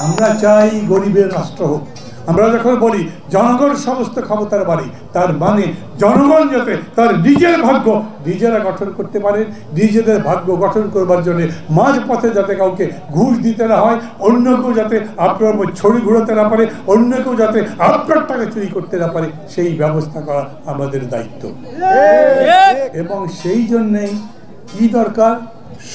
আমরা চাই গরিবের রাষ্ট্র হোক। আমরা যখন বলি জনগণ সমস্ত ক্ষমতার বাড়ি, তার মানে জনগণ যাতে তার নিজের ভাগ্য নিজেরা গঠন করতে পারে, নিজেদের ভাগ্য গঠন করবার জন্য মাঝপথে যাতে কাউকে ঘুষ দিতে না হয়, অন্য কেউ যাতে আপনার ছড়ি ঘুরোতে না পারে, অন্য কেউ যাতে আপনার টাকা চুরি করতে না পারে, সেই ব্যবস্থা করা আমাদের দায়িত্ব। এবং সেই জন্যেই কি দরকার,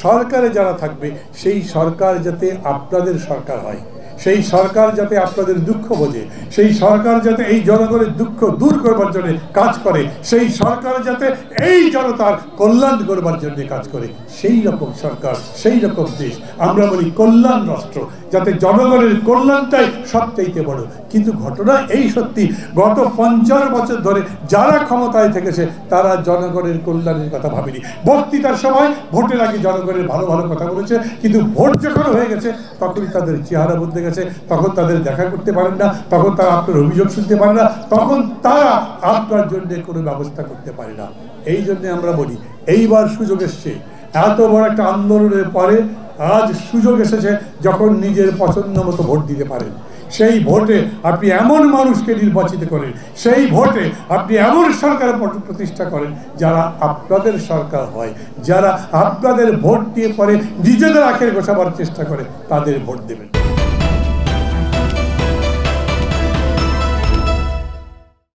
সরকারে যারা থাকবে সেই সরকার যাতে আপনাদের সরকার হয়, সেই সরকার যাতে আপনাদের দুঃখ বোঝে, সেই সরকার যাতে এই জনগণের দুঃখ দূর করবার জন্য কাজ করে, সেই সরকার যাতে এই জনতার কল্যাণ করবার জন্য কাজ করে, সেই রকম সরকার, সেই রকম দেশ। আমরা বলি কল্যাণ রাষ্ট্র, যাতে জনগণের কল্যাণটাই সবচাইতে বড়। কিন্তু ঘটনা এই সত্যি, গত 50 বছর ধরে যারা ক্ষমতায় থেকেছে তারা জনগণের কল্যাণের কথা ভাবেনি। বক্তৃতার সময় ভোটের আগে জনগণের ভালো ভালো কথা বলেছে, কিন্তু ভোট যখন হয়ে গেছে তখনই তাদের চেহারা বদলে গেছে, তখন তাদের দেখা করতে পারেন না, তখন তারা আপনার অভিযোগ শুনতে পারে না, তখন তারা আপনার জন্য কোনো ব্যবস্থা করতে পারে না। এই জন্য আমরা বলি এইবার সুযোগ এসছে, এত বড় একটা আন্দোলনের পরে আজ সুযোগ এসেছে যখন নিজের পছন্দ মতো ভোট দিতে পারেন। সেই ভোটে আপনি এমন মানুষকে নির্বাচিত করেন, সেই ভোটে আপনি এমন সরকার প্রতিষ্ঠা করেন যারা আপনাদের সরকার হয়, যারা আপনাদের ভোট দিয়ে পরে নিজেদের আখের গোছাবার চেষ্টা করে, তাদের ভোট দেবেন।